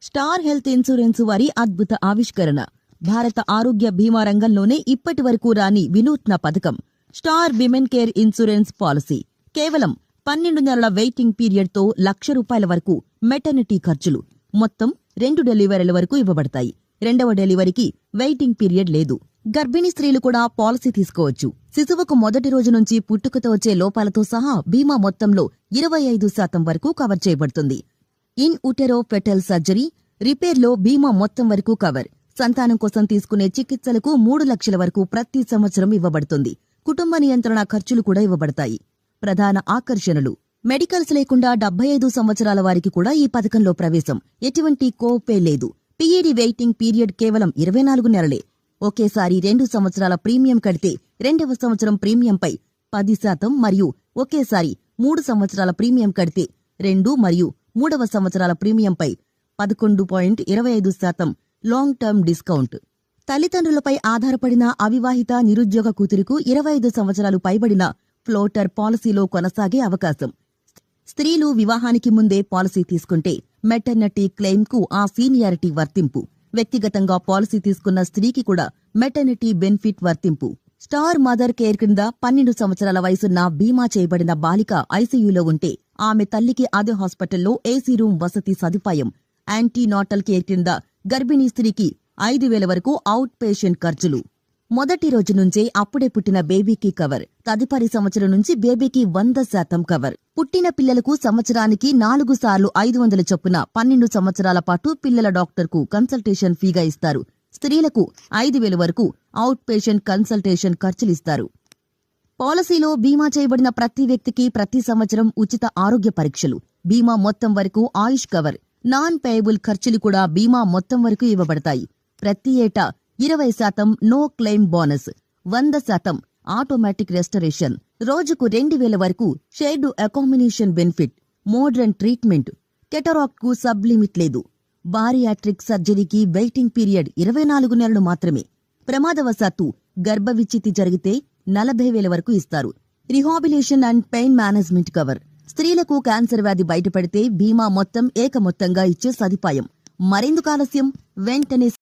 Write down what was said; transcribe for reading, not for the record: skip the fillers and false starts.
Star health insurance వారి అద్భుత ఆవిష్కరణ. భారత ఆరోగ్య బీమా రంగంలోనే ఇప్పటి వరకు రాని వినూత్న పథకం star women care insurance policy. కేవలం 12 నెలల వెయిటింగ్ పీరియడ్తో ₹1,00,000 వరకు మెటర్నిటీ ఖర్చులు. మొత్తం 2 డెలివరీల వరకు ఇవ్వబడతాయి. 2వ డెలివరీకి వెయిటింగ్ పీరియడ్ లేదు. గర్భిణీ స్త్రీలు కూడా పాలసీ తీసుకోవచ్చు. శిశువుకు మొదటి రోజు నుంచి పుట్టుకతో వచ్చే లోపాలతో సహా బీమా మొత్తంలో 25% వరకు కవర్ చేయబడుతుంది. ఇన్ ఉటెరో ఫెటల్ సర్జరీ, రిపేర్లో బీమా మొత్తం వరకు కవర్. సంతానం కోసం తీసుకునే చికిత్సలకు 3 లక్షల వరకు ప్రతి సంవత్సరం ఇవ్వబడుతుంది. కుటుంబ నియంత్రణ ఖర్చులు కూడా ఇవ్వబడతాయి. ప్రధాన ఆకర్షణలు: మెడికల్స్ లేకుండా 75 సంవత్సరాల వారికి కూడా ఈ పథకంలో ప్రవేశం. ఎటువంటి కోపే లేదు. పీఈడీ వెయిటింగ్ పీరియడ్ కేవలం 24 నెలలే. ఒకేసారి 2 సంవత్సరాల ప్రీమియం కడితే 2వ సంవత్సరం ప్రీమియంపై 10% మరియు ఒకేసారి 3 సంవత్సరాల ప్రీమియం కడితే 2 మరియు 3వ సంవత్సరాల ప్రీమియంపై 11.25% లాంగ్ టర్మ్ డిస్కౌంట్. తల్లిదండ్రులపై ఆధారపడిన అవివాహిత నిరుద్యోగ కూతురుకు 25 సంవత్సరాలు పైబడిన ఫ్లోటర్ పాలసీలో కొనసాగే అవకాశం. స్త్రీలు వివాహానికి ముందే పాలసీ తీసుకుంటే మెటర్నిటీ క్లెయిమ్కు ఆ సీనియారిటీ వర్తింపు. వ్యక్తిగతంగా పాలసీ తీసుకున్న స్త్రీకి కూడా మెటర్నిటీ బెనిఫిట్ వర్తింపు. స్టార్ మదర్ కేర్ కింద 12 సంవత్సరాల వయసున్న బీమా చేయబడిన బాలిక ఐసీయూలో ఉంటే ఆమె తల్లికి అదే హాస్పిటల్లో ఏసీ రూమ్ వసతి సదుపాయం. యాంటీనాటల్ కేర్ కింద గర్భిణీ స్త్రీకి 5,000 వరకు అవుట్ పేషెంట్ ఖర్చులు. మొదటి రోజు నుంచే అప్పుడే పుట్టిన బేబీకి కవర్. తదుపరి సంవత్సరం నుంచి బేబీకి 100% కవర్. పుట్టిన పిల్లలకు సంవత్సరానికి 4 సార్లు 500 చొప్పున 12 సంవత్సరాల పాటు పిల్లల డాక్టర్కు కన్సల్టేషన్ ఫీగా ఇస్తారు. స్త్రీలకు 5,000 వరకు అవుట్ పేషెంట్ కన్సల్టేషన్ ఖర్చులిస్తారు. పాలసీలో బీమా చేయబడిన ప్రతి వ్యక్తికి ప్రతి సంవత్సరం ఉచిత ఆరోగ్య పరీక్షలు. బీమా మొత్తం వరకు ఆయుష్ కవర్. నాన్ పేయబుల్ ఖర్చులు కూడా బీమా మొత్తం వరకు ఇవ్వబడతాయి. ప్రతి ఏటా 20% no claim bonus, 100% automatic restoration, రోజుకు 2,000 వరకు shared accommodation benefit, modern treatment, cataract కు సబ్ లిమిట్ లేదు. బారియాట్రిక్ సర్జరీకి వెయిటింగ్ పీరియడ్ 24 నెలలు మాత్రమే. ప్రమాదవశాత్తు గర్భవిచ్ఛితి జరిగితే 40,000 వరకు ఇస్తారు. Rehabilitation and pain management cover. స్త్రీలకు క్యాన్సర్ వ్యాధి బయటపడితే బీమా మొత్తం ఏకమొత్తంగా ఇచ్చే సదుపాయం. మరెందుకు ఆలస్యం? వెంటనే